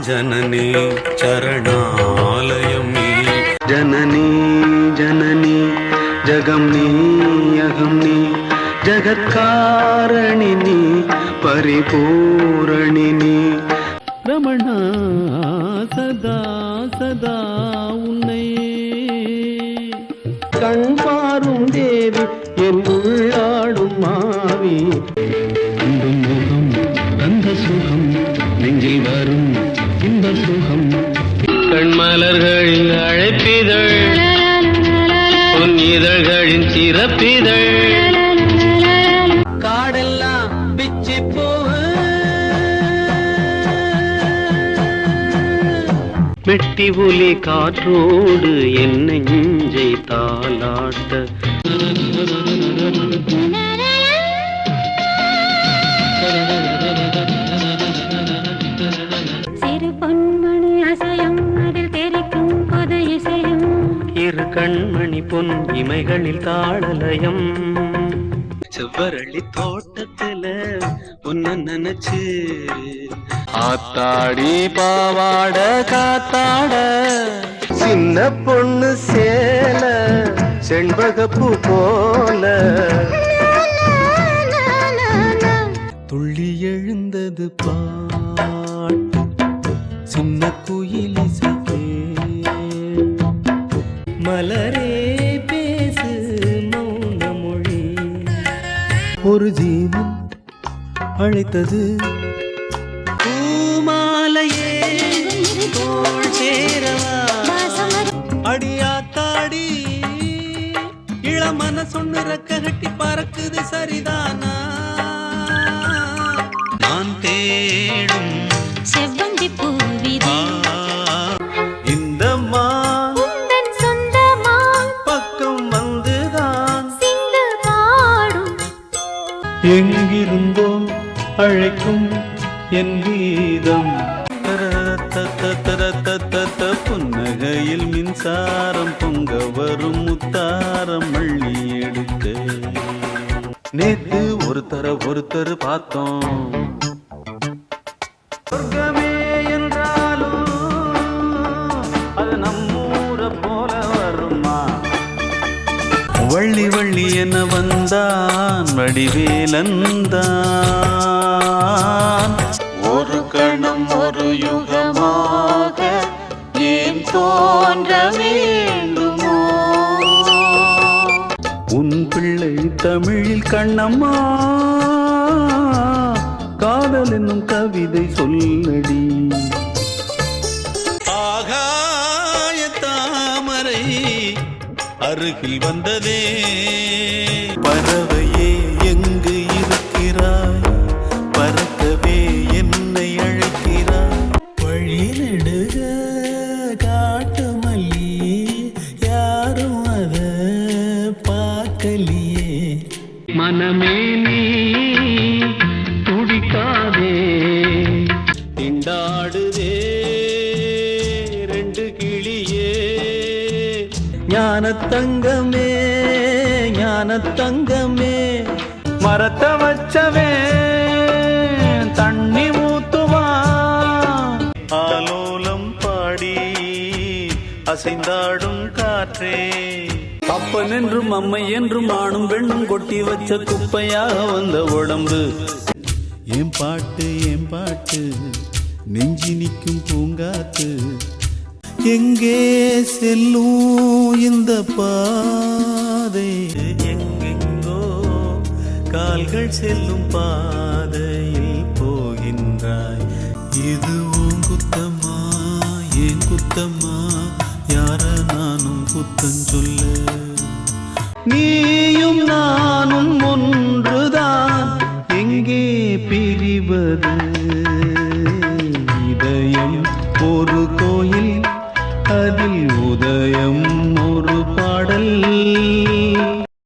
जननी चरणालयमी जननी जननी जगमनी अगमनी जगत्कारणिनी परिपूरणिनी रमणा सदा सदा उन्नै कण्पारुं देवी एन उल्लाडुम मावी मुகம் தந்த சுகம் நெஞ்சில் வரும் இன்ப சுகம் கண்மலர்களின் அழைப்பிதழ் பொன் இதழ்களின் சிறப்பிதழ் காடெல்லாம் பிச்சி போகு மெட்டி ஒலி காற்றோடு என் நெஞ்சை தாலாட்ட சிறு பொன்மணி அசையும் அதில் தெரிக்கும் புது இசையும் இரு கண்மணி பொன் இமைகளில் தாளலயம் செவ்வரளி தோட்டத்துல உன்ன நினைச்சு ஆத்தாடி பாவாட காத்தாட சின்ன பொண்ணு சேல செண்பகப்பூ போல துள்ளி எழுந்தது பாட்டு சின்ன குயில் இசைக்கே மலரே பேசு மௌன மொழி ஒரு ஜீவன் அழைத்தது பூமாலையே தோள் சேரவா அடியாத்தாடி இளமன சொன்னு ரெக்க கட்டி பறக்குது சரிதானா நான் தேடும் செவ்வந்தி பூவிதே இந்த உந்தன் சொந்தமா பக்கம் வந்துதான் சிந்து பாடும் எங்கிருந்தோ அழைக்கும் என் கீதம் புன்னகையில் மின்சாரம் பொங்க வரும் முத்தாரம் மள்ளி எடுக்க நேத்து ஒருத்தர் பார்த்தோம் சொர்க்கமே என்றாலும் அது நம்மூர போல வருமா வள்ளி வள்ளி என வந்தான் வடிவேலந்தான் ஒரு கணம் ஒரு யுகமாக ஏன் தோன்ற வேண்டுமோ உன் பிள்ளை தமிழில் கண்ணம்மா காதல் என்னும் கவிதை சொல்லடி ஆகாய தாமரை அருகில் வந்ததே பறவையே எங்கு இருக்கிறாய் பறக்கவே என்னை அழைக்கிறாய் வழி நெடுக காட்டு மல்லி யாரும் அத பார்க்கலையே மனமே நீ துடிக்காதே திண்டாடுதே ரெண்டு கிளியே ஞானத்தங்கமே ஞானத்தங்கமே மரத்த வச்சவே தண்ணி ஊத்துவா ஆலோலம் பாடி அசைந்தாடும் காற்றே அப்பன் என்றும் அம்மை என்றும் ஆணும் பெண்ணும் கொட்டி வச்ச குப்பையாக வந்த உடம்பு ஏன் பாட்டு நெஞ்சி நிற்கும் பூங்காத்து எங்கே செல்லும் இந்த பாதை எங்கெங்கோ கால்கள் செல்லும் பாதையில் போகின்றாய் இது உன் குத்தமா ஏன் குத்தமா யார நானும் குத்தம் சொல்ல நீயும் நானும் ஒன்றுதான் எங்கே பிரிவது